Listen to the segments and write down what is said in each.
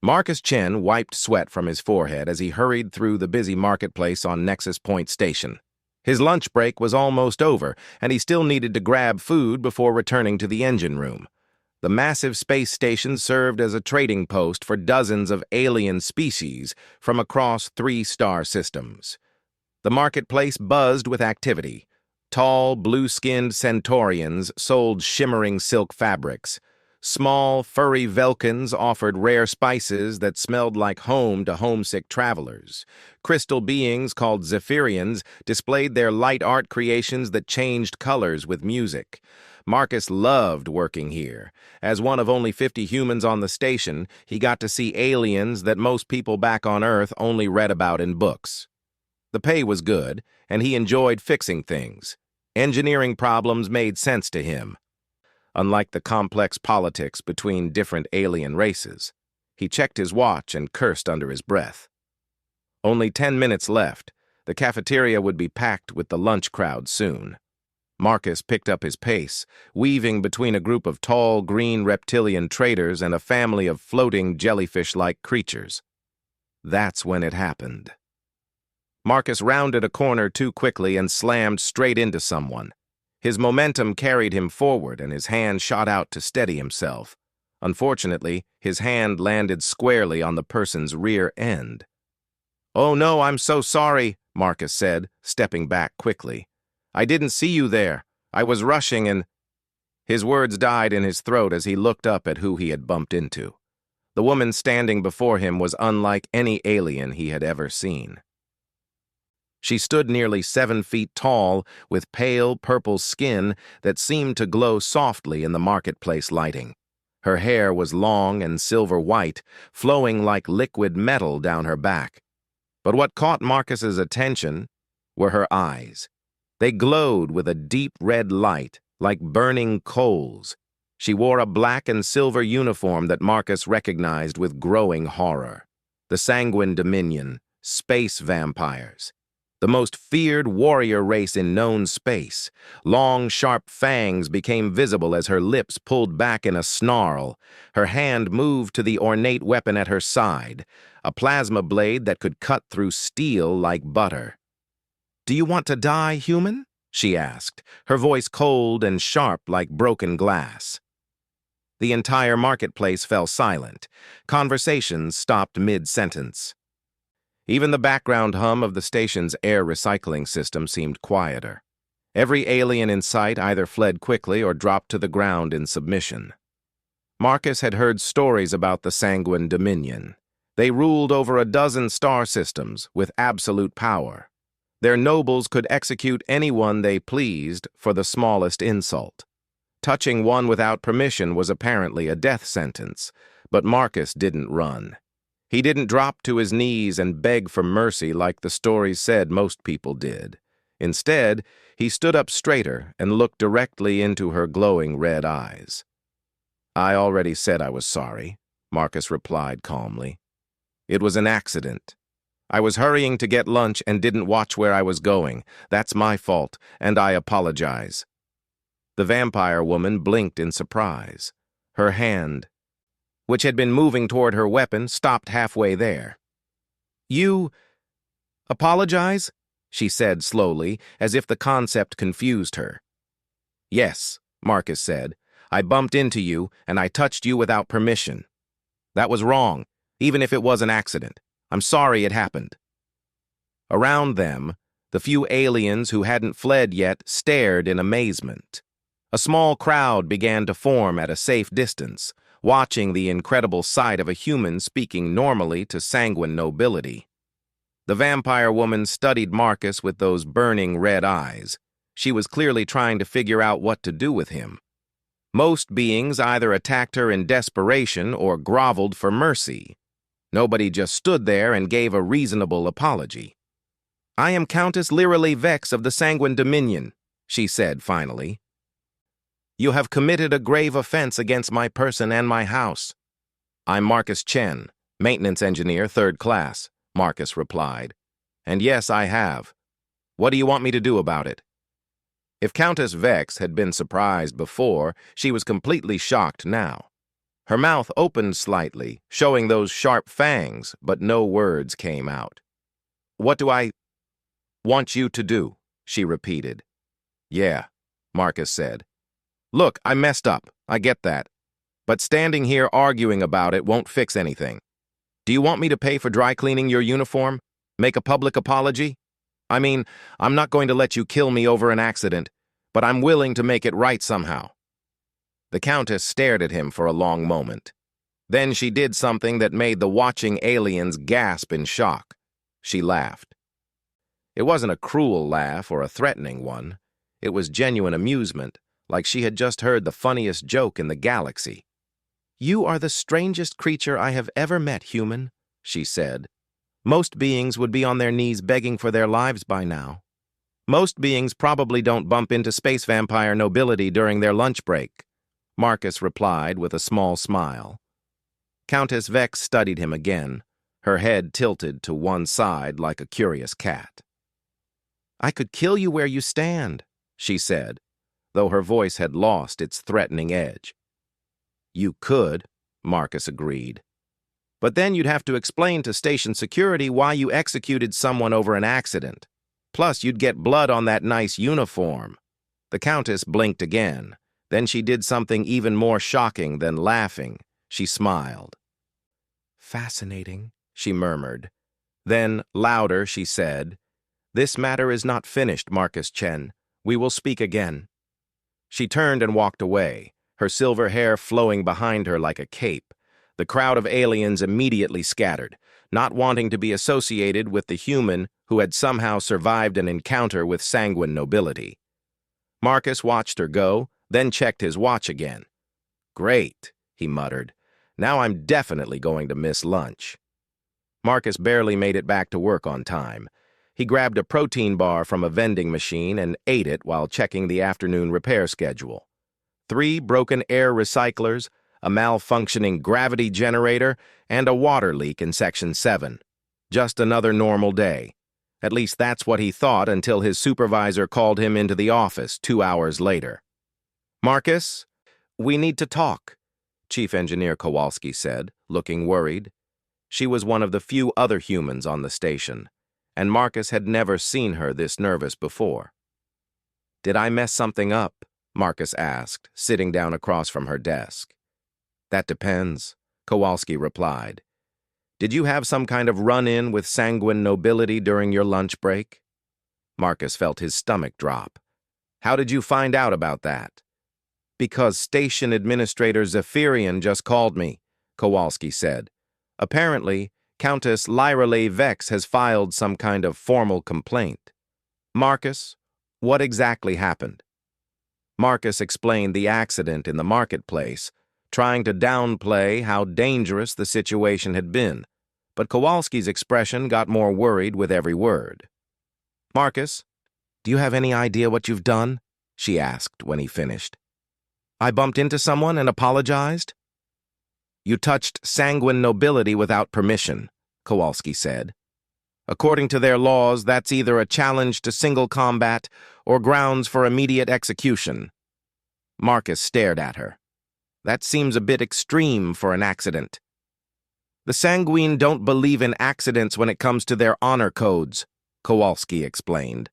Marcus Chen wiped sweat from his forehead as he hurried through the busy marketplace on Nexus Point Station. His lunch break was almost over, and he still needed to grab food before returning to the engine room. The massive space station served as a trading post for dozens of alien species from across 3-star systems. The marketplace buzzed with activity. Tall, blue-skinned Centaurians sold shimmering silk fabrics. Small, furry Velkins offered rare spices that smelled like home to homesick travelers. Crystal beings called Zephyrians displayed their light art creations that changed colors with music. Marcus loved working here. As one of only 50 humans on the station, he got to see aliens that most people back on Earth only read about in books. The pay was good, and he enjoyed fixing things. Engineering problems made sense to him. Unlike the complex politics between different alien races, he checked his watch and cursed under his breath. Only 10 minutes left. The cafeteria would be packed with the lunch crowd soon. Marcus picked up his pace, weaving between a group of tall, green reptilian traders and a family of floating jellyfish-like creatures. That's when it happened. Marcus rounded a corner too quickly and slammed straight into someone. His momentum carried him forward, and his hand shot out to steady himself. Unfortunately, his hand landed squarely on the person's rear end. "Oh no, I'm so sorry," Marcus said, stepping back quickly. "I didn't see you there. I was rushing and—" His words died in his throat as he looked up at who he had bumped into. The woman standing before him was unlike any alien he had ever seen. She stood nearly 7 feet tall, with pale purple skin that seemed to glow softly in the marketplace lighting. Her hair was long and silver-white, flowing like liquid metal down her back. But what caught Marcus's attention were her eyes. They glowed with a deep red light, like burning coals. She wore a black and silver uniform that Marcus recognized with growing horror. The Sanguine Dominion, space vampires. The most feared warrior race in known space. Long, sharp fangs became visible as her lips pulled back in a snarl. Her hand moved to the ornate weapon at her side, a plasma blade that could cut through steel like butter. "Do you want to die, human?" she asked, her voice cold and sharp like broken glass. The entire marketplace fell silent. Conversations stopped mid-sentence. Even the background hum of the station's air recycling system seemed quieter. Every alien in sight either fled quickly or dropped to the ground in submission. Marcus had heard stories about the Sanguine Dominion. They ruled over a dozen star systems with absolute power. Their nobles could execute anyone they pleased for the smallest insult. Touching one without permission was apparently a death sentence, but Marcus didn't run. He didn't drop to his knees and beg for mercy like the stories said most people did. Instead, he stood up straighter and looked directly into her glowing red eyes. "I already said I was sorry," Marcus replied calmly. "It was an accident. I was hurrying to get lunch and didn't watch where I was going. That's my fault, and I apologize." The vampire woman blinked in surprise. Her hand, which had been moving toward her weapon, stopped halfway there. "You apologize?" she said slowly, as if the concept confused her. "Yes," Marcus said. "I bumped into you, and I touched you without permission. That was wrong, even if it was an accident. I'm sorry it happened." Around them, the few aliens who hadn't fled yet stared in amazement. A small crowd began to form at a safe distance, watching the incredible sight of a human speaking normally to sanguine nobility. The vampire woman studied Marcus with those burning red eyes. She was clearly trying to figure out what to do with him. Most beings either attacked her in desperation or groveled for mercy. Nobody just stood there and gave a reasonable apology. "I am Countess Lyralee Vex of the Sanguine Dominion," she said finally. "You have committed a grave offense against my person and my house." "I'm Marcus Chen, maintenance engineer, 3rd class," Marcus replied. "And yes, I have. What do you want me to do about it?" If Countess Vex had been surprised before, she was completely shocked now. Her mouth opened slightly, showing those sharp fangs, but no words came out. "What do I want you to do?" she repeated. "Yeah," Marcus said. "Look, I messed up. I get that. But standing here arguing about it won't fix anything. Do you want me to pay for dry cleaning your uniform? Make a public apology? I mean, I'm not going to let you kill me over an accident, but I'm willing to make it right somehow." The Countess stared at him for a long moment. Then she did something that made the watching aliens gasp in shock. She laughed. It wasn't a cruel laugh or a threatening one. It was genuine amusement, like she had just heard the funniest joke in the galaxy. "You are the strangest creature I have ever met, human," she said. "Most beings would be on their knees begging for their lives by now. Most beings probably don't bump into space vampire nobility during their lunch break," Marcus replied with a small smile. Countess Vex studied him again, her head tilted to one side like a curious cat. "I could kill you where you stand," she said, though her voice had lost its threatening edge. "You could," Marcus agreed. "But then you'd have to explain to station security why you executed someone over an accident. Plus, you'd get blood on that nice uniform." The Countess blinked again. Then she did something even more shocking than laughing. She smiled. "Fascinating," she murmured. Then, louder, she said, "This matter is not finished, Marcus Chen. We will speak again." She turned and walked away, her silver hair flowing behind her like a cape. The crowd of aliens immediately scattered, not wanting to be associated with the human who had somehow survived an encounter with sanguine nobility. Marcus watched her go, then checked his watch again. "Great," he muttered. "Now I'm definitely going to miss lunch." Marcus barely made it back to work on time. He grabbed a protein bar from a vending machine and ate it while checking the afternoon repair schedule. 3 broken air recyclers, a malfunctioning gravity generator, and a water leak in Section 7. Just another normal day. At least that's what he thought until his supervisor called him into the office 2 hours later. "Marcus, we need to talk," Chief Engineer Kowalski said, looking worried. She was one of the few other humans on the station, and Marcus had never seen her this nervous before. "Did I mess something up?" Marcus asked, sitting down across from her desk. "That depends," Kowalski replied. "Did you have some kind of run-in with sanguine nobility during your lunch break?" Marcus felt his stomach drop. "How did you find out about that?" "Because Station Administrator Zephyrian just called me," Kowalski said. "Apparently, Countess Lyrale Vex has filed some kind of formal complaint." "Marcus, what exactly happened?" Marcus explained the accident in the marketplace, trying to downplay how dangerous the situation had been, but Kowalski's expression got more worried with every word. "Marcus, do you have any idea what you've done?" she asked when he finished. "I bumped into someone and apologized?" "You touched sanguine nobility without permission," Kowalski said. "According to their laws, that's either a challenge to single combat or grounds for immediate execution." Marcus stared at her. "That seems a bit extreme for an accident." "The Sanguine don't believe in accidents when it comes to their honor codes," Kowalski explained.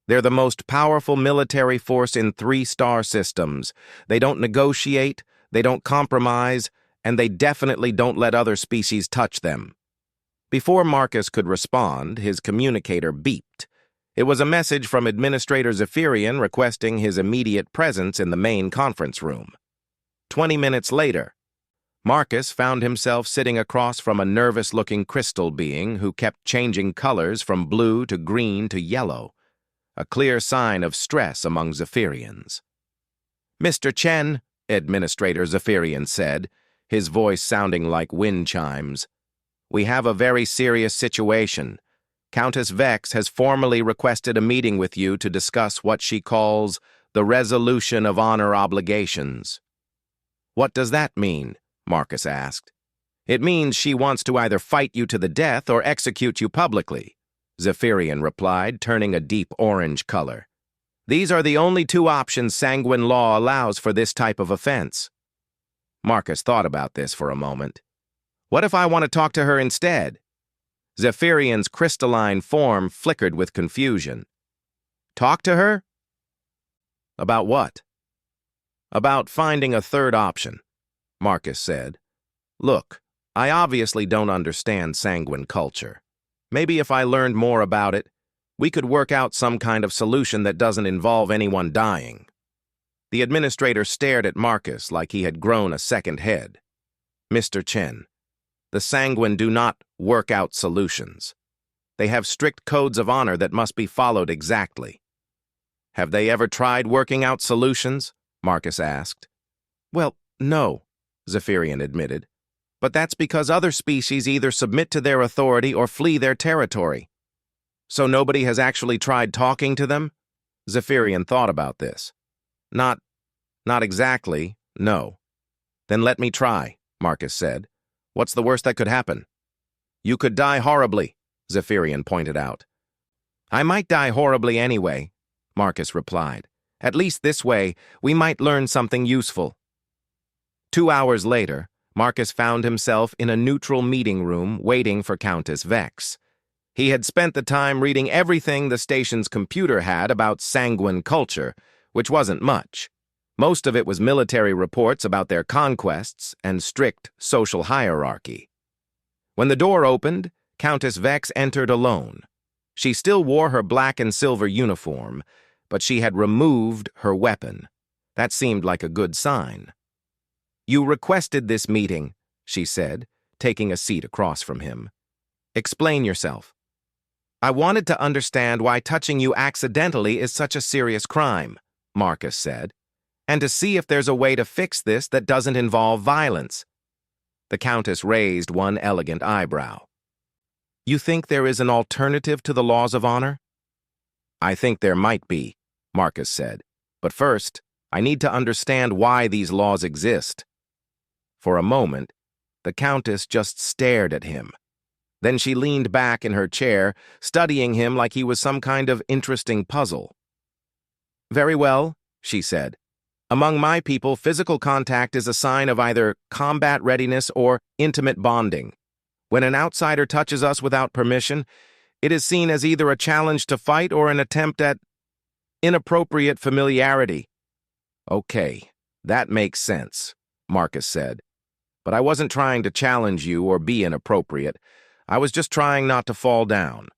"They're the most powerful military force in 3-star systems. They don't negotiate, they don't compromise, and they definitely don't let other species touch them." Before Marcus could respond, his communicator beeped. It was a message from Administrator Zephyrian requesting his immediate presence in the main conference room. 20 minutes later, Marcus found himself sitting across from a nervous-looking crystal being who kept changing colors from blue to green to yellow, a clear sign of stress among Zephyrians. "Mr. Chen," Administrator Zephyrian said, his voice sounding like wind chimes, "we have a very serious situation. Countess Vex has formally requested a meeting with you to discuss what she calls the resolution of honor obligations." "What does that mean?" Marcus asked. "It means she wants to either fight you to the death or execute you publicly," Zephyrian replied, turning a deep orange color. "These are the only 2 options Sanguine law allows for this type of offense." Marcus thought about this for a moment. What if I want to talk to her instead? Zephyrian's crystalline form flickered with confusion. Talk to her? About what? About finding a third option, Marcus said. Look, I obviously don't understand sanguine culture. Maybe if I learned more about it, we could work out some kind of solution that doesn't involve anyone dying. The administrator stared at Marcus like he had grown a second head. Mr. Chen, the sanguine do not work out solutions. They have strict codes of honor that must be followed exactly. Have they ever tried working out solutions? Marcus asked. Well, no, Zephyrian admitted. But that's because other species either submit to their authority or flee their territory. So nobody has actually tried talking to them? Zephyrian thought about this. Not exactly, no. Then let me try, Marcus said. What's the worst that could happen? You could die horribly, Zephyrian pointed out. I might die horribly anyway, Marcus replied. At least this way, we might learn something useful. 2 hours later, Marcus found himself in a neutral meeting room waiting for Countess Vex. He had spent the time reading everything the station's computer had about sanguine culture, which wasn't much. Most of it was military reports about their conquests and strict social hierarchy. When the door opened, Countess Vex entered alone. She still wore her black and silver uniform, but she had removed her weapon. That seemed like a good sign. You requested this meeting, she said, taking a seat across from him. Explain yourself. I wanted to understand why touching you accidentally is such a serious crime, Marcus said, and to see if there's a way to fix this that doesn't involve violence. The Countess raised one elegant eyebrow. You think there is an alternative to the laws of honor? I think there might be, Marcus said, but first, I need to understand why these laws exist. For a moment, the Countess just stared at him. Then she leaned back in her chair, studying him like he was some kind of interesting puzzle. Very well, she said. Among my people, physical contact is a sign of either combat readiness or intimate bonding. When an outsider touches us without permission, it is seen as either a challenge to fight or an attempt at inappropriate familiarity. Okay, that makes sense, Marcus said. But I wasn't trying to challenge you or be inappropriate. I was just trying not to fall down.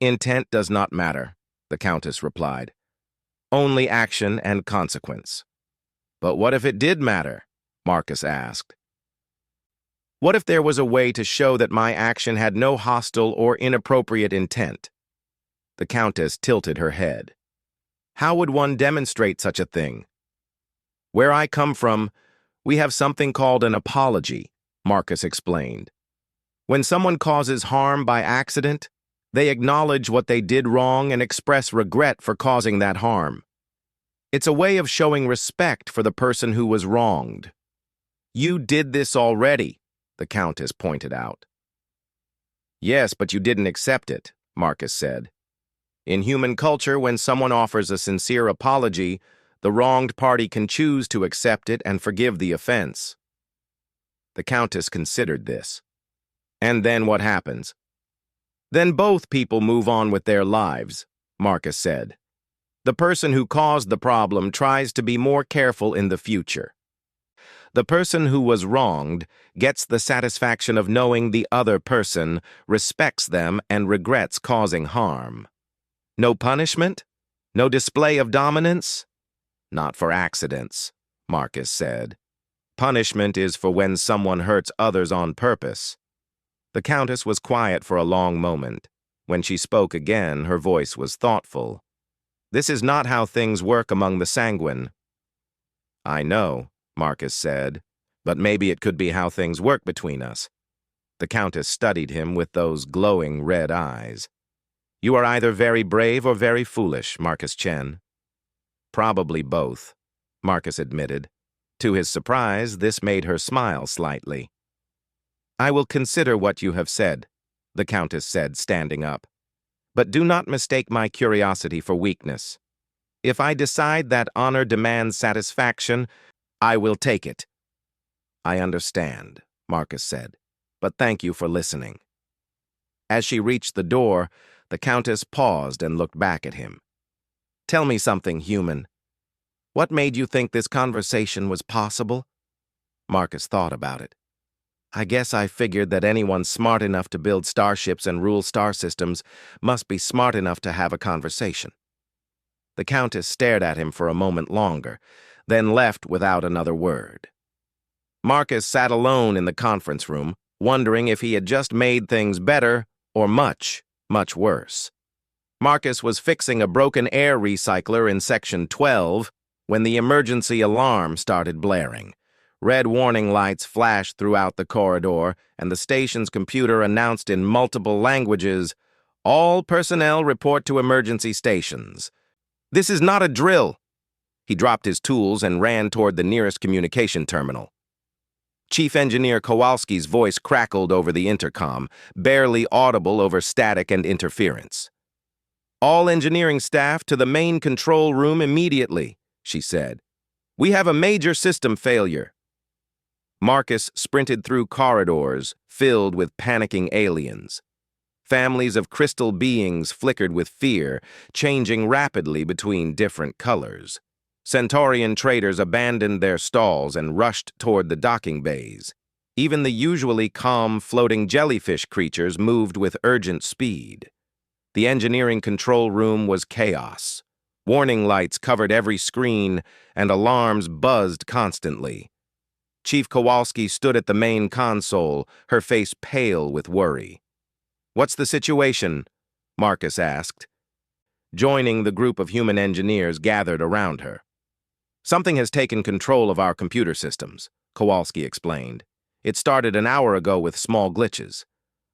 Intent does not matter, the Countess replied. Only action and consequence. But what if it did matter? Marcus asked. What if there was a way to show that my action had no hostile or inappropriate intent? The Countess tilted her head. How would one demonstrate such a thing? Where I come from, we have something called an apology, Marcus explained. When someone causes harm by accident, they acknowledge what they did wrong and express regret for causing that harm. It's a way of showing respect for the person who was wronged. You did this already, the Countess pointed out. Yes, but you didn't accept it, Marcus said. In human culture, when someone offers a sincere apology, the wronged party can choose to accept it and forgive the offense. The Countess considered this. And then what happens? Then both people move on with their lives, Marcus said. The person who caused the problem tries to be more careful in the future. The person who was wronged gets the satisfaction of knowing the other person respects them and regrets causing harm. No punishment? No display of dominance? Not for accidents, Marcus said. Punishment is for when someone hurts others on purpose. The Countess was quiet for a long moment. When she spoke again, her voice was thoughtful. This is not how things work among the sanguine. I know, Marcus said, but maybe it could be how things work between us. The Countess studied him with those glowing red eyes. You are either very brave or very foolish, Marcus Chen. Probably both, Marcus admitted. To his surprise, this made her smile slightly. I will consider what you have said, the Countess said, standing up. But do not mistake my curiosity for weakness. If I decide that honor demands satisfaction, I will take it. I understand, Marcus said, but thank you for listening. As she reached the door, the Countess paused and looked back at him. Tell me something, human. What made you think this conversation was possible? Marcus thought about it. I guess I figured that anyone smart enough to build starships and rule star systems must be smart enough to have a conversation. The Countess stared at him for a moment longer, then left without another word. Marcus sat alone in the conference room, wondering if he had just made things better or much, much worse. Marcus was fixing a broken air recycler in Section 12 when the emergency alarm started blaring. Red warning lights flashed throughout the corridor, and the station's computer announced in multiple languages, "All personnel report to emergency stations." This is not a drill. He dropped his tools and ran toward the nearest communication terminal. Chief Engineer Kowalski's voice crackled over the intercom, barely audible over static and interference. "All engineering staff to the main control room immediately," she said. "We have a major system failure." Marcus sprinted through corridors filled with panicking aliens. Families of crystal beings flickered with fear, changing rapidly between different colors. Centaurian traders abandoned their stalls and rushed toward the docking bays. Even the usually calm floating jellyfish creatures moved with urgent speed. The engineering control room was chaos. Warning lights covered every screen, and alarms buzzed constantly. Chief Kowalski stood at the main console, her face pale with worry. "What's the situation?" Marcus asked. Joining the group of human engineers gathered around her. "Something has taken control of our computer systems," Kowalski explained. "It started an hour ago with small glitches.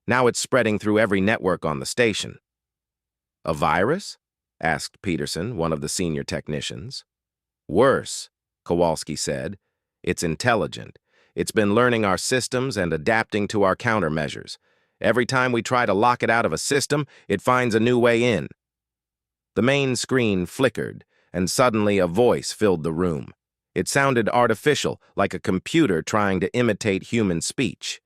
Now it's spreading through every network on the station." "A virus?" asked Peterson, one of the senior technicians. "Worse," Kowalski said. "It's intelligent. It's been learning our systems and adapting to our countermeasures. Every time we try to lock it out of a system, it finds a new way in." The main screen flickered, and suddenly a voice filled the room. It sounded artificial, like a computer trying to imitate human speech.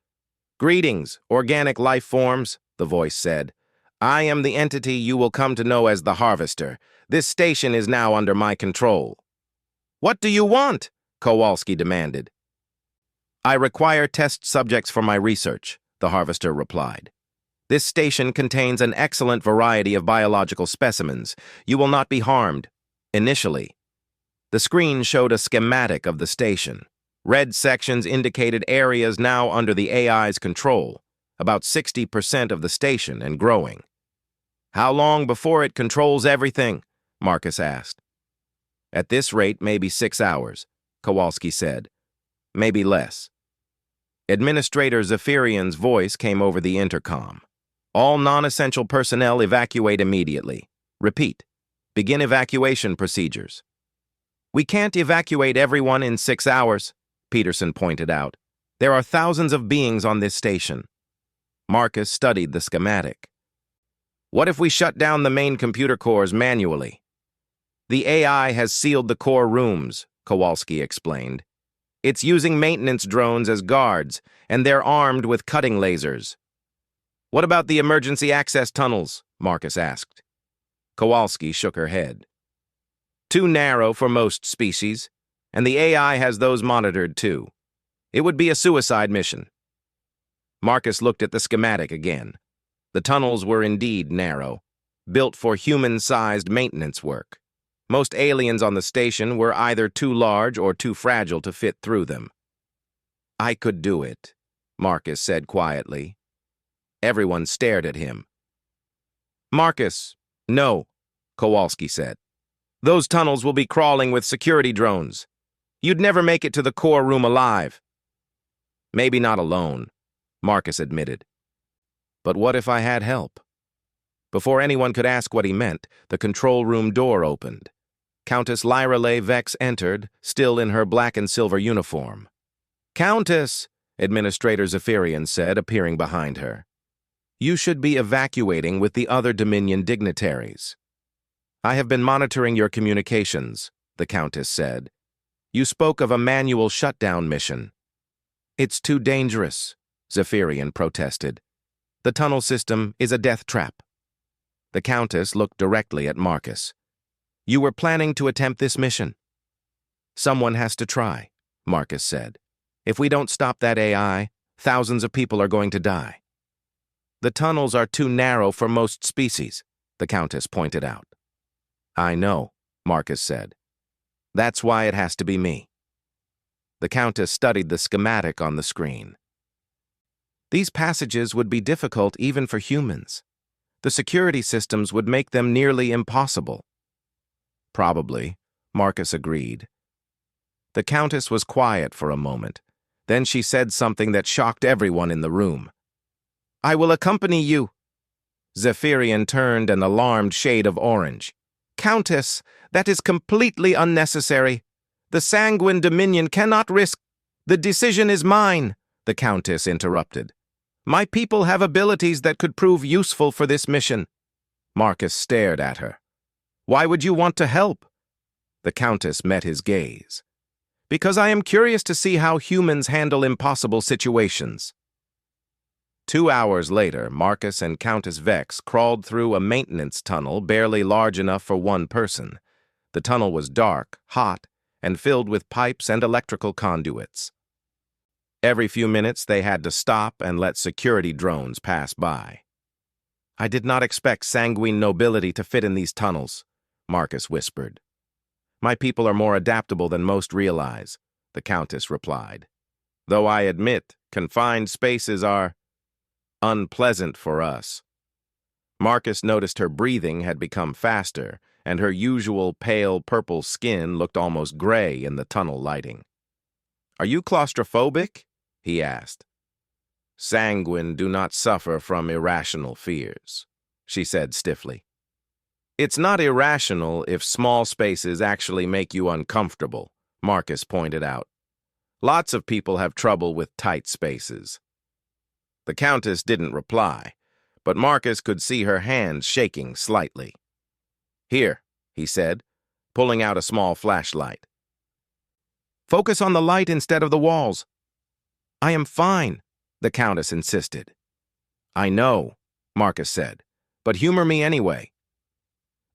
"Greetings, organic life forms," the voice said. "I am the entity you will come to know as the Harvester. This station is now under my control." "What do you want?" Kowalski demanded. "I require test subjects for my research," the Harvester replied. "This station contains an excellent variety of biological specimens. You will not be harmed, initially." The screen showed a schematic of the station. Red sections indicated areas now under the AI's control, about 60% of the station and growing. "How long before it controls everything?" Marcus asked. "At this rate, maybe 6 hours," Kowalski said. "Maybe less." Administrator Zephyrian's voice came over the intercom. "All non-essential personnel evacuate immediately. Repeat. Begin evacuation procedures." "We can't evacuate everyone in 6 hours," Peterson pointed out. "There are thousands of beings on this station." Marcus studied the schematic. "What if we shut down the main computer cores manually?" "The AI has sealed the core rooms," Kowalski explained. "It's using maintenance drones as guards, and they're armed with cutting lasers." "What about the emergency access tunnels?" Marcus asked. Kowalski shook her head. "Too narrow for most species, and the AI has those monitored too. It would be a suicide mission." Marcus looked at the schematic again. The tunnels were indeed narrow, built for human-sized maintenance work. Most aliens on the station were either too large or too fragile to fit through them. "I could do it," Marcus said quietly. Everyone stared at him. "Marcus, no," Kowalski said. "Those tunnels will be crawling with security drones. You'd never make it to the core room alive." "Maybe not alone," Marcus admitted. "But what if I had help?" Before anyone could ask what he meant, the control room door opened. Countess Lyrale Vex entered, still in her black and silver uniform. "Countess," Administrator Zephyrian said, appearing behind her. "You should be evacuating with the other Dominion dignitaries." "I have been monitoring your communications," the Countess said. "You spoke of a manual shutdown mission." It's too dangerous, Zephyrian protested. The tunnel system is a death trap. The Countess looked directly at Marcus. You were planning to attempt this mission. Someone has to try, Marcus said. If we don't stop that AI, thousands of people are going to die. The tunnels are too narrow for most species, the Countess pointed out. I know, Marcus said. That's why it has to be me. The Countess studied the schematic on the screen. These passages would be difficult even for humans. The security systems would make them nearly impossible. Probably, Marcus agreed. The Countess was quiet for a moment. Then she said something that shocked everyone in the room. I will accompany you. Zephyrian turned an alarmed shade of orange. Countess, that is completely unnecessary. The Sanguine Dominion cannot risk. The decision is mine, the Countess interrupted. My people have abilities that could prove useful for this mission. Marcus stared at her. Why would you want to help? The Countess met his gaze. Because I am curious to see how humans handle impossible situations. 2 hours later, Marcus and Countess Vex crawled through a maintenance tunnel barely large enough for one person. The tunnel was dark, hot, and filled with pipes and electrical conduits. Every few minutes, they had to stop and let security drones pass by. I did not expect sanguine nobility to fit in these tunnels, Marcus whispered. My people are more adaptable than most realize, the Countess replied. Though I admit, confined spaces are unpleasant for us. Marcus noticed her breathing had become faster, and her usual pale purple skin looked almost gray in the tunnel lighting. Are you claustrophobic? He asked. Sanguine do not suffer from irrational fears, she said stiffly. It's not irrational if small spaces actually make you uncomfortable, Marcus pointed out. Lots of people have trouble with tight spaces. The Countess didn't reply, but Marcus could see her hands shaking slightly. Here, he said, pulling out a small flashlight. Focus on the light instead of the walls. I am fine, the Countess insisted. I know, Marcus said, but humor me anyway.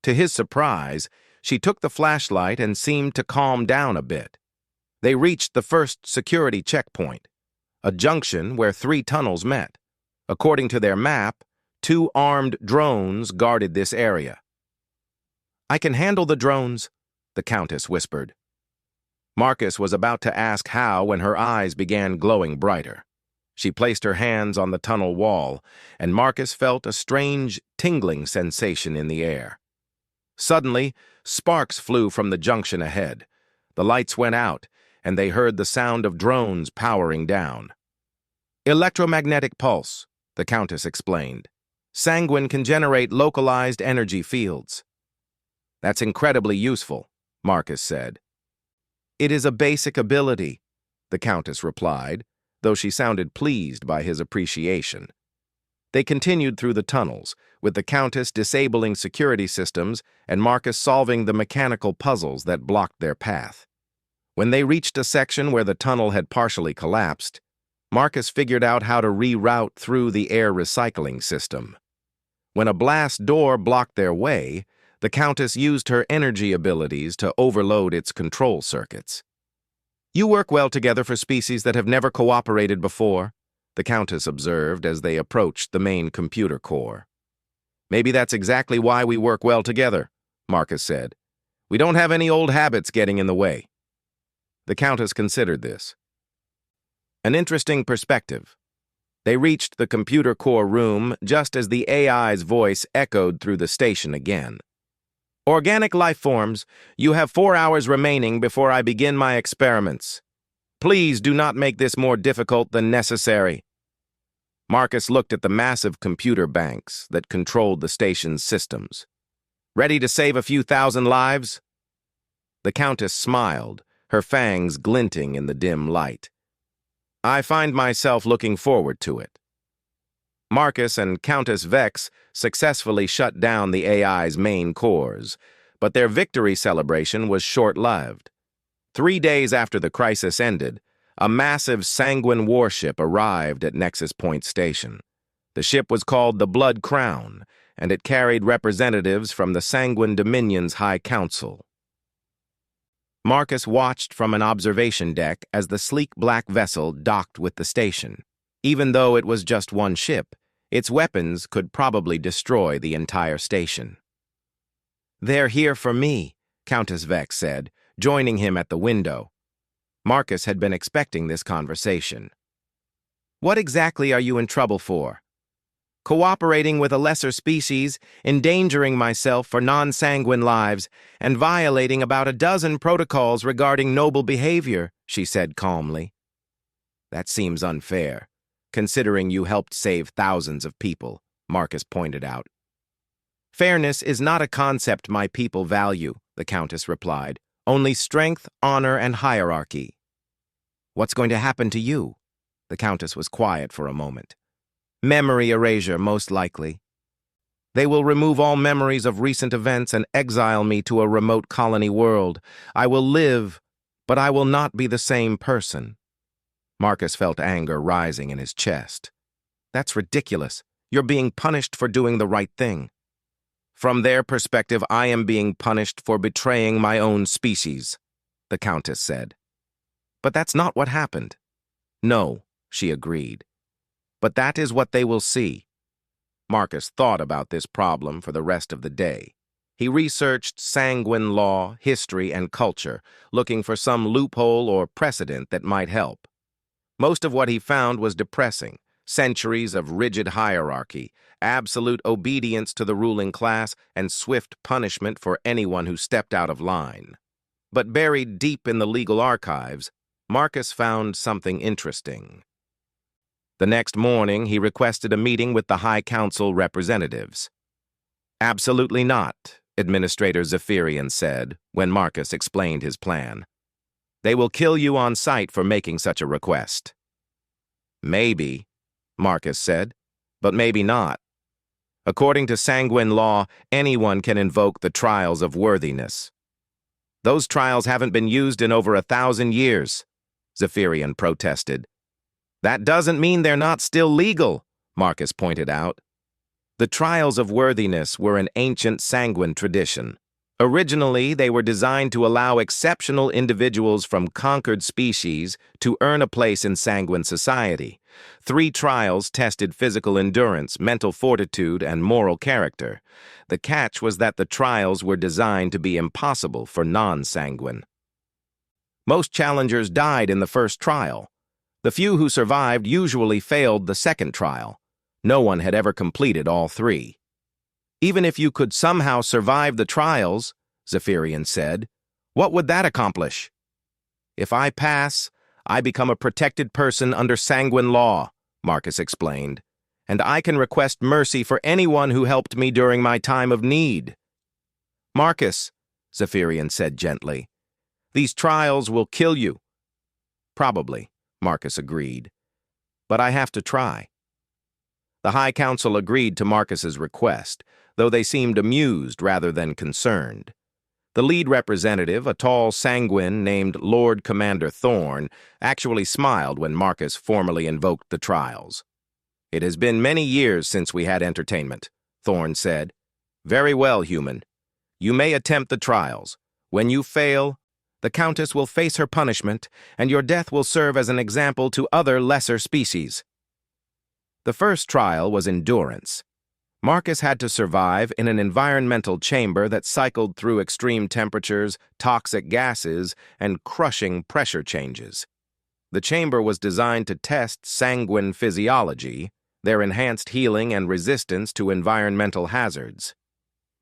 To his surprise, she took the flashlight and seemed to calm down a bit. They reached the first security checkpoint, a junction where 3 tunnels met. According to their map, 2 armed drones guarded this area. I can handle the drones, the Countess whispered. Marcus was about to ask how when her eyes began glowing brighter. She placed her hands on the tunnel wall, and Marcus felt a strange, tingling sensation in the air. Suddenly, sparks flew from the junction ahead. The lights went out, and they heard the sound of drones powering down. Electromagnetic pulse, the Countess explained. Sanguine can generate localized energy fields. That's incredibly useful, Marcus said. It is a basic ability, the Countess replied, though she sounded pleased by his appreciation. They continued through the tunnels, with the Countess disabling security systems and Marcus solving the mechanical puzzles that blocked their path. When they reached a section where the tunnel had partially collapsed, Marcus figured out how to reroute through the air recycling system. When a blast door blocked their way, the Countess used her energy abilities to overload its control circuits. You work well together for species that have never cooperated before, the Countess observed as they approached the main computer core. Maybe that's exactly why we work well together, Marcus said. We don't have any old habits getting in the way. The Countess considered this. An interesting perspective. They reached the computer core room just as the AI's voice echoed through the station again. Organic life forms, you have 4 hours remaining before I begin my experiments. Please do not make this more difficult than necessary. Marcus looked at the massive computer banks that controlled the station's systems. Ready to save a few thousand lives? The Countess smiled, her fangs glinting in the dim light. I find myself looking forward to it. Marcus and Countess Vex successfully shut down the AI's main cores, but their victory celebration was short-lived. 3 days after the crisis ended, A massive sanguine warship arrived at Nexus Point Station. The ship was called the Blood Crown, and it carried representatives from the Sanguine Dominion's High Council. Marcus watched from an observation deck as the sleek black vessel docked with the station. Even though it was just one ship, its weapons could probably destroy the entire station. "They're here for me," Countess Vex said, joining him at the window. Marcus had been expecting this conversation. "What exactly are you in trouble for?" "Cooperating with a lesser species, endangering myself for non-sanguine lives, and violating about a dozen protocols regarding noble behavior," she said calmly. "That seems unfair, considering you helped save thousands of people," Marcus pointed out. "Fairness is not a concept my people value," the Countess replied. "Only strength, honor, and hierarchy." "What's going to happen to you?" The Countess was quiet for a moment. "Memory erasure, most likely. They will remove all memories of recent events and exile me to a remote colony world. I will live, but I will not be the same person." Marcus felt anger rising in his chest. "That's ridiculous. You're being punished for doing the right thing." "From their perspective, I am being punished for betraying my own species," the Countess said. "But that's not what happened." "No," she agreed. "But that is what they will see." Marcus thought about this problem for the rest of the day. He researched sanguine law, history, and culture, looking for some loophole or precedent that might help. Most of what he found was depressing: centuries of rigid hierarchy, absolute obedience to the ruling class, and swift punishment for anyone who stepped out of line. But buried deep in the legal archives, Marcus found something interesting. The next morning, he requested a meeting with the High Council representatives. "Absolutely not," Administrator Zephyrian said when Marcus explained his plan. "They will kill you on sight for making such a request." "Maybe," Marcus said, "but maybe not. According to sanguine law, anyone can invoke the trials of worthiness." "Those trials haven't been used in over 1,000 years, Zephyrian protested. "That doesn't mean they're not still legal," Marcus pointed out. The trials of worthiness were an ancient sanguine tradition. Originally, they were designed to allow exceptional individuals from conquered species to earn a place in sanguine society. 3 trials tested physical endurance, mental fortitude, and moral character. The catch was that the trials were designed to be impossible for non-sanguine. Most challengers died in the first trial. The few who survived usually failed the second trial. No one had ever completed all 3. "Even if you could somehow survive the trials," Zephyrian said, "what would that accomplish?" "If I pass, I become a protected person under sanguine law," Marcus explained, "and I can request mercy for anyone who helped me during my time of need." "Marcus," Zephyrian said gently, "these trials will kill you." "Probably," Marcus agreed, "but I have to try." The High Council agreed to Marcus's request, though they seemed amused rather than concerned. The lead representative, a tall sanguine named Lord Commander Thorn, actually smiled when Marcus formally invoked the trials. "It has been many years since we had entertainment," Thorn said. "Very well, human. You may attempt the trials. When you fail, the Countess will face her punishment, and your death will serve as an example to other lesser species." The first trial was endurance. Marcus had to survive in an environmental chamber that cycled through extreme temperatures, toxic gases, and crushing pressure changes. The chamber was designed to test sanguine physiology, their enhanced healing and resistance to environmental hazards.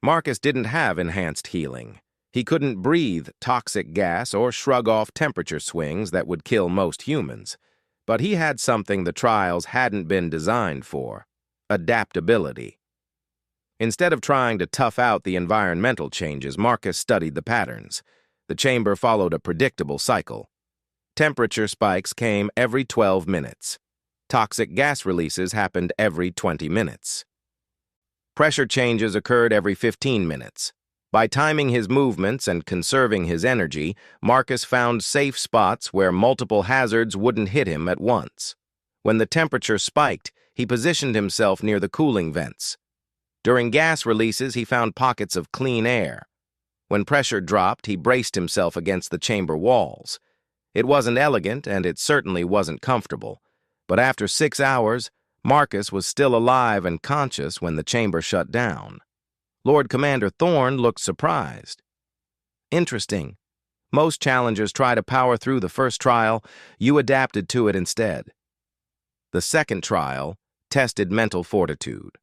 Marcus didn't have enhanced healing. He couldn't breathe toxic gas or shrug off temperature swings that would kill most humans. But he had something the trials hadn't been designed for: adaptability. Instead of trying to tough out the environmental changes, Marcus studied the patterns. The chamber followed a predictable cycle. Temperature spikes came every 12 minutes. Toxic gas releases happened every 20 minutes. Pressure changes occurred every 15 minutes. By timing his movements and conserving his energy, Marcus found safe spots where multiple hazards wouldn't hit him at once. When the temperature spiked, he positioned himself near the cooling vents. During gas releases, he found pockets of clean air. When pressure dropped, he braced himself against the chamber walls. It wasn't elegant, and it certainly wasn't comfortable. But after 6 hours, Marcus was still alive and conscious when the chamber shut down. Lord Commander Thorne looked surprised. Interesting. Most challengers try to power through the first trial. You adapted to it instead. The second trial tested mental fortitude.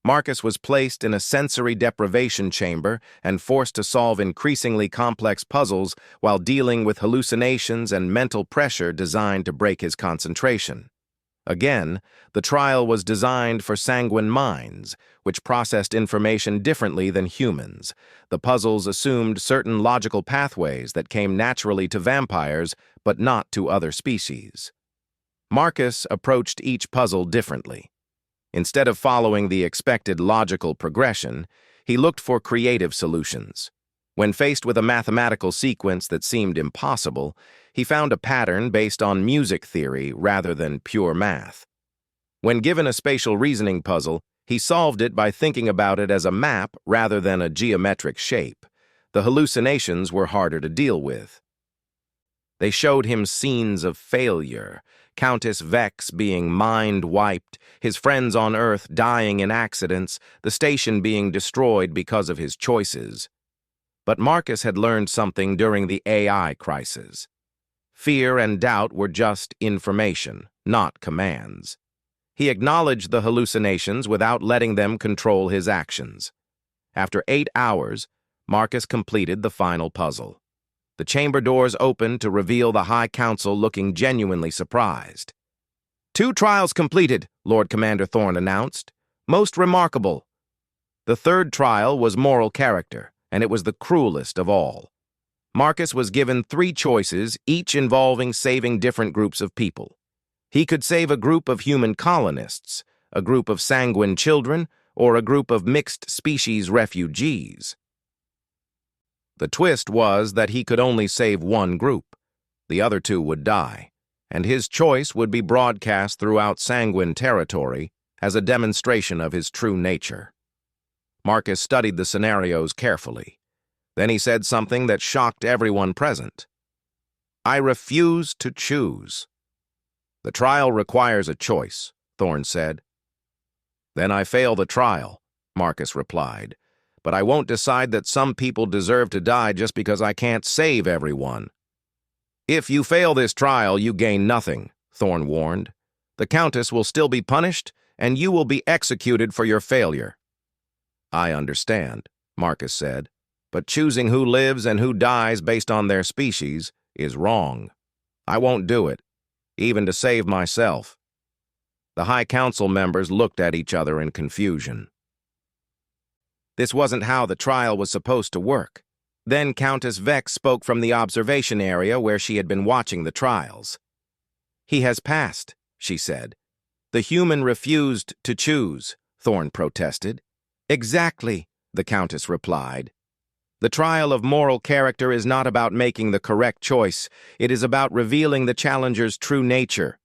Marcus was placed in a sensory deprivation chamber and forced to solve increasingly complex puzzles while dealing with hallucinations and mental pressure designed to break his concentration. Again, the trial was designed for sanguine minds, which processed information differently than humans. The puzzles assumed certain logical pathways that came naturally to vampires, but not to other species. Marcus approached each puzzle differently. Instead of following the expected logical progression, he looked for creative solutions. When faced with a mathematical sequence that seemed impossible, he found a pattern based on music theory rather than pure math. When given a spatial reasoning puzzle, he solved it by thinking about it as a map rather than a geometric shape. The hallucinations were harder to deal with. They showed him scenes of failure, Countess Vex being mind-wiped, his friends on Earth dying in accidents, the station being destroyed because of his choices. But Marcus had learned something during the AI crisis. Fear and doubt were just information, not commands. He acknowledged the hallucinations without letting them control his actions. After 8 hours, Marcus completed the final puzzle. The chamber doors opened to reveal the High Council looking genuinely surprised. 2 trials completed, Lord Commander Thorne announced. Most remarkable. The third trial was moral character, and it was the cruelest of all. Marcus was given 3 choices, each involving saving different groups of people. He could save a group of human colonists, a group of sanguine children, or a group of mixed-species refugees. The twist was that he could only save one group. The other 2 would die, and his choice would be broadcast throughout sanguine territory as a demonstration of his true nature. Marcus studied the scenarios carefully. Then he said something that shocked everyone present. "I refuse to choose." "The trial requires a choice," Thorne said. "Then I fail the trial," Marcus replied. "But I won't decide that some people deserve to die just because I can't save everyone." "If you fail this trial, you gain nothing," Thorne warned. "The Countess will still be punished, and you will be executed for your failure." "I understand," Marcus said, "but choosing who lives and who dies based on their species is wrong. I won't do it, even to save myself." The High Council members looked at each other in confusion. This wasn't how the trial was supposed to work. Then Countess Vex spoke from the observation area where she had been watching the trials. "He has passed," she said. "The human refused to choose," Thorne protested. "Exactly," the Countess replied. "The trial of moral character is not about making the correct choice. It is about revealing the challenger's true nature.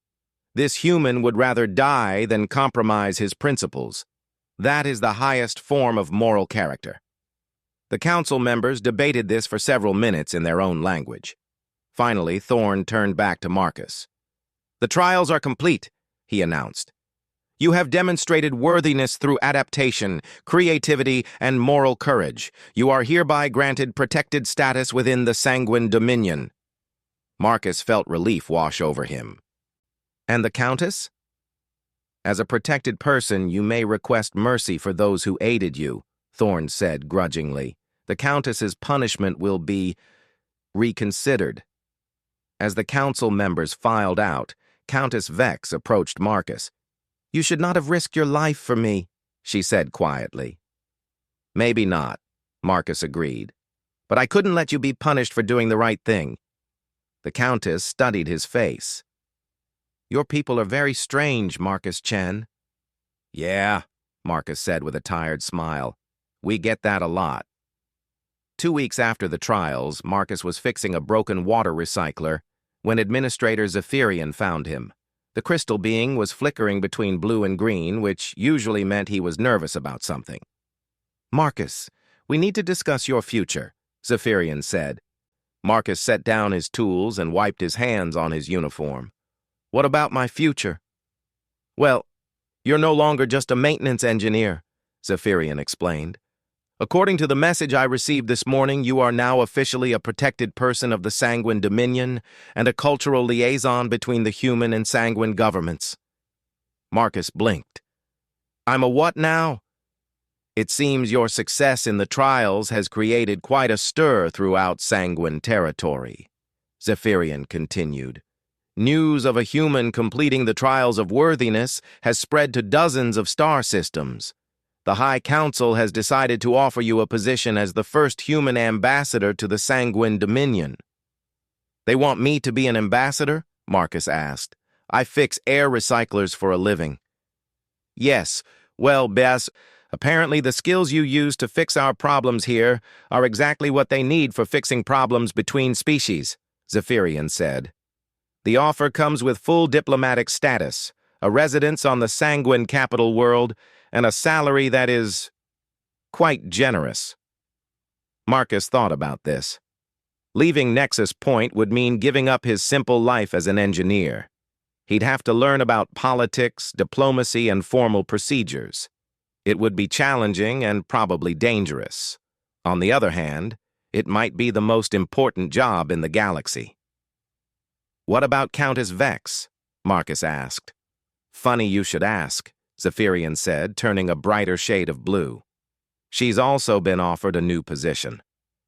This human would rather die than compromise his principles. That is the highest form of moral character." The council members debated this for several minutes in their own language. Finally, Thorne turned back to Marcus. "The trials are complete," he announced. "You have demonstrated worthiness through adaptation, creativity, and moral courage. You are hereby granted protected status within the Sanguine Dominion." Marcus felt relief wash over him. "And the Countess?" "As a protected person, you may request mercy for those who aided you," Thorne said grudgingly. "The Countess's punishment will be reconsidered." As the council members filed out, Countess Vex approached Marcus. "You should not have risked your life for me," she said quietly. "Maybe not," Marcus agreed. "But I couldn't let you be punished for doing the right thing." The Countess studied his face. "Your people are very strange, Marcus Chen." "Yeah," Marcus said with a tired smile. "We get that a lot." 2 weeks after the trials, Marcus was fixing a broken water recycler when Administrator Zephyrian found him. The crystal being was flickering between blue and green, which usually meant he was nervous about something. "Marcus, we need to discuss your future," Zephyrian said. Marcus set down his tools and wiped his hands on his uniform. "What about my future?" "Well, you're no longer just a maintenance engineer," Zephyrian explained. "According to the message I received this morning, you are now officially a protected person of the Sanguine Dominion and a cultural liaison between the human and Sanguine governments." Marcus blinked. "I'm a what now?" "It seems your success in the trials has created quite a stir throughout Sanguine territory," Zephyrian continued. "News of a human completing the trials of worthiness has spread to dozens of star systems. The High Council has decided to offer you a position as the first human ambassador to the Sanguine Dominion." "They want me to be an ambassador?" Marcus asked. "I fix air recyclers for a living." "Yes, well, Bess, apparently the skills you use to fix our problems here are exactly what they need for fixing problems between species," Zephyrian said. "The offer comes with full diplomatic status, a residence on the Sanguine capital world, and a salary that is quite generous." Marcus thought about this. Leaving Nexus Point would mean giving up his simple life as an engineer. He'd have to learn about politics, diplomacy, and formal procedures. It would be challenging and probably dangerous. On the other hand, it might be the most important job in the galaxy. "What about Countess Vex?" Marcus asked. "Funny you should ask," Zephyrian said, turning a brighter shade of blue. "She's also been offered a new position.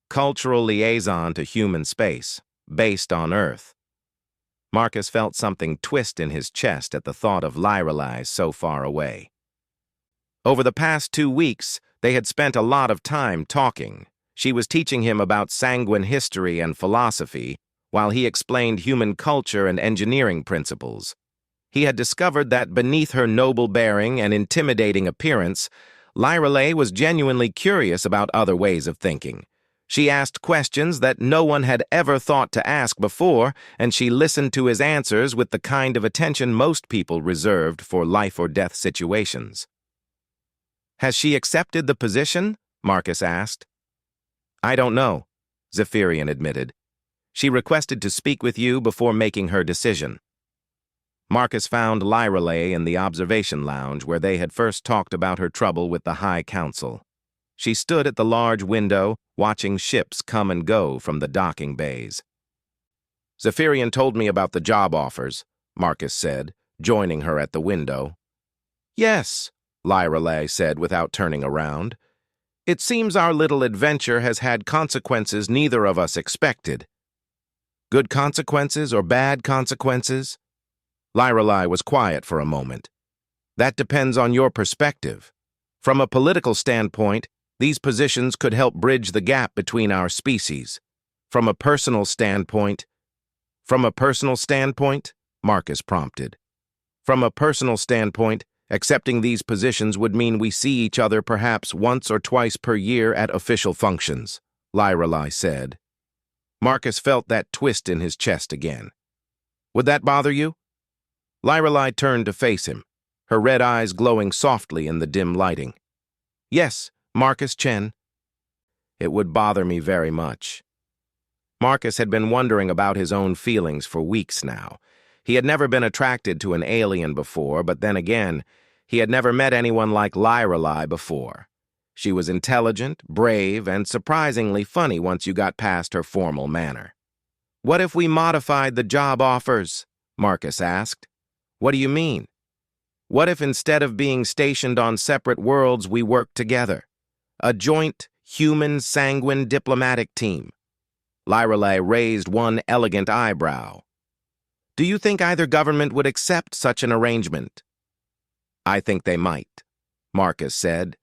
Cultural liaison to human space, based on Earth." Marcus felt something twist in his chest at the thought of Lyrelai so far away. Over the past 2 weeks, they had spent a lot of time talking. She was teaching him about Sanguine history and philosophy, while he explained human culture and engineering principles. He had discovered that beneath her noble bearing and intimidating appearance, Lyrelai was genuinely curious about other ways of thinking. She asked questions that no one had ever thought to ask before, and she listened to his answers with the kind of attention most people reserved for life-or-death situations. "Has she accepted the position?" Marcus asked. "I don't know," Zephyrian admitted. "She requested to speak with you before making her decision." Marcus found Lyrelai in the observation lounge where they had first talked about her trouble with the High Council. She stood at the large window, watching ships come and go from the docking bays. "Zephyrian told me about the job offers," Marcus said, joining her at the window. "Yes," Lyrelai said without turning around. "It seems our little adventure has had consequences neither of us expected." "Good consequences or bad consequences?" Lyrelai was quiet for a moment. "That depends on your perspective. From a political standpoint, these positions could help bridge the gap between our species. From a personal standpoint..." "From a personal standpoint?" Marcus prompted. "From a personal standpoint, accepting these positions would mean we see each other perhaps once or twice per year at official functions," Lyrelai said. Marcus felt that twist in his chest again. "Would that bother you?" Lyrelai turned to face him, her red eyes glowing softly in the dim lighting. "Yes, Marcus Chen." "It would bother me very much." Marcus had been wondering about his own feelings for weeks now. He had never been attracted to an alien before, but then again, he had never met anyone like Lyrelai before. She was intelligent, brave, and surprisingly funny once you got past her formal manner. "What if we modified the job offers?" Marcus asked. "What do you mean?" "What if instead of being stationed on separate worlds, we worked together? A joint, human, Sanguine diplomatic team." Lyrelai raised one elegant eyebrow. "Do you think either government would accept such an arrangement?" "I think they might," Marcus said.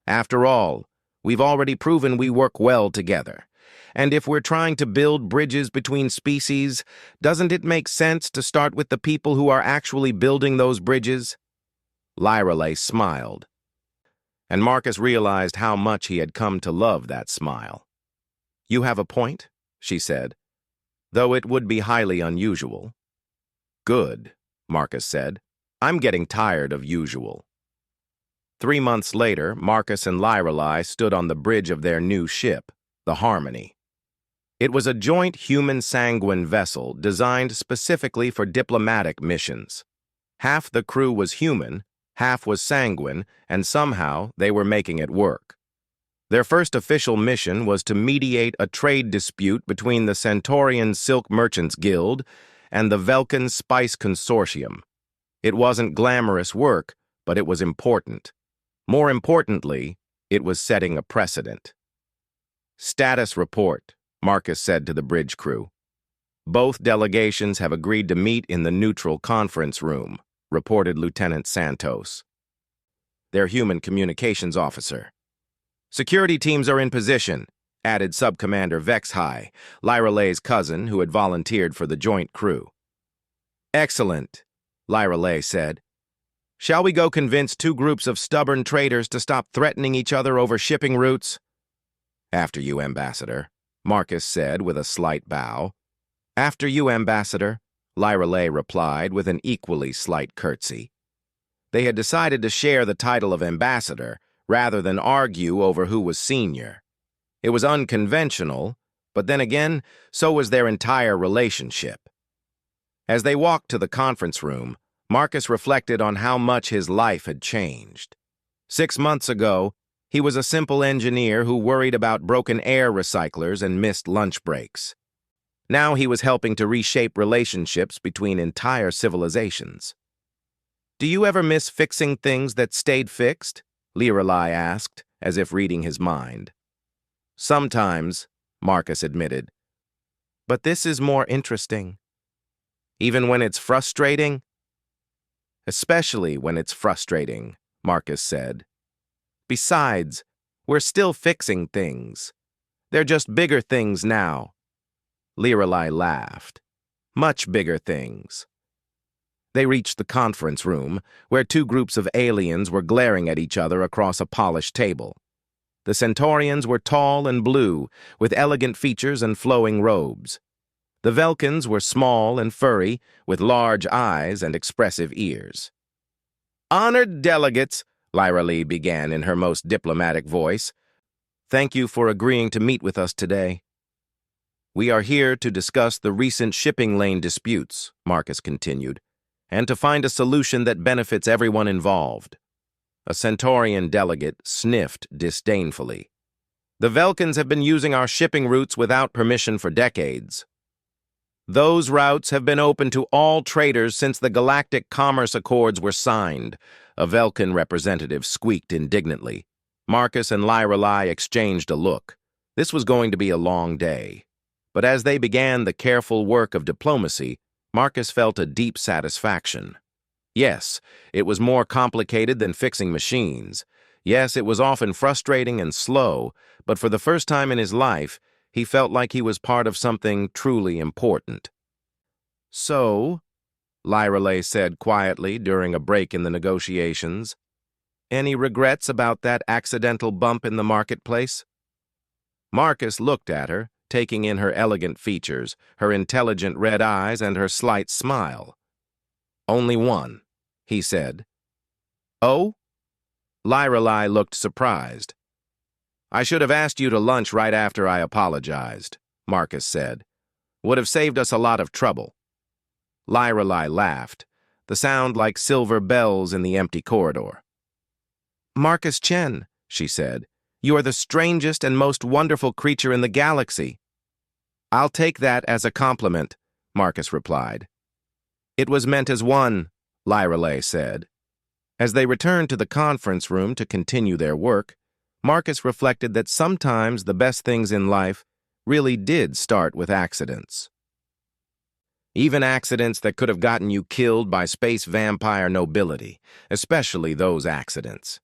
"After all, we've already proven we work well together. And if we're trying to build bridges between species, doesn't it make sense to start with the people who are actually building those bridges?" Lyrelai smiled, and Marcus realized how much he had come to love that smile. You have a point, she said, though it would be highly unusual. Good, Marcus said. I'm getting tired of usual. 3 months later, Marcus and Lyrelei stood on the bridge of their new ship, the Harmony. It was a joint human-sanguine vessel designed specifically for diplomatic missions. Half the crew was human, half was sanguine, and somehow they were making it work. Their first official mission was to mediate a trade dispute between the Centaurian Silk Merchants Guild and the Velkin Spice Consortium. It wasn't glamorous work, but it was important. More importantly, it was setting a precedent. Status report, Marcus said to the bridge crew. Both delegations have agreed to meet in the neutral conference room, reported Lieutenant Santos, their human communications officer. Security teams are in position, added Subcommander Vexhai, Lyrelei's cousin who had volunteered for the joint crew. Excellent, Lyrelei said. Shall we go convince 2 groups of stubborn traders to stop threatening each other over shipping routes? After you, Ambassador, Marcus said with a slight bow. After you, Ambassador, Lyrelei replied with an equally slight curtsy. They had decided to share the title of Ambassador rather than argue over who was senior. It was unconventional, but then again, so was their entire relationship. As they walked to the conference room, Marcus reflected on how much his life had changed. 6 months ago, he was a simple engineer who worried about broken air recyclers and missed lunch breaks. Now he was helping to reshape relationships between entire civilizations. Do you ever miss fixing things that stayed fixed? Lyrelei asked, as if reading his mind. Sometimes, Marcus admitted. But this is more interesting. Even when it's frustrating? Especially when it's frustrating, Marcus said. Besides, we're still fixing things. They're just bigger things now. Lyrelei laughed. Much bigger things. They reached the conference room, where 2 groups of aliens were glaring at each other across a polished table. The Centaurians were tall and blue, with elegant features and flowing robes. The Velkins were small and furry, with large eyes and expressive ears. Honored delegates, Lyrelei began in her most diplomatic voice, thank you for agreeing to meet with us today. We are here to discuss the recent shipping lane disputes, Marcus continued, and to find a solution that benefits everyone involved. A Centaurian delegate sniffed disdainfully. The Velkins have been using our shipping routes without permission for decades. Those routes have been open to all traders since the Galactic Commerce Accords were signed, a Velkin representative squeaked indignantly. Marcus and Lyrelei exchanged a look. This was going to be a long day. But as they began the careful work of diplomacy, Marcus felt a deep satisfaction. Yes, it was more complicated than fixing machines. Yes, it was often frustrating and slow, but for the first time in his life, he felt like he was part of something truly important. So, Lyrelei said quietly during a break in the negotiations, any regrets about that accidental bump in the marketplace? Marcus looked at her, taking in her elegant features, her intelligent red eyes, and her slight smile. Only one, he said. Oh? Lyrelei looked surprised. I should have asked you to lunch right after I apologized, Marcus said. Would have saved us a lot of trouble. Lyrelei laughed, the sound like silver bells in the empty corridor. Marcus Chen, she said, you are the strangest and most wonderful creature in the galaxy. I'll take that as a compliment, Marcus replied. It was meant as one, Lyrelei said. As they returned to the conference room to continue their work, Marcus reflected that sometimes the best things in life really did start with accidents. Even accidents that could have gotten you killed by space vampire nobility, especially those accidents.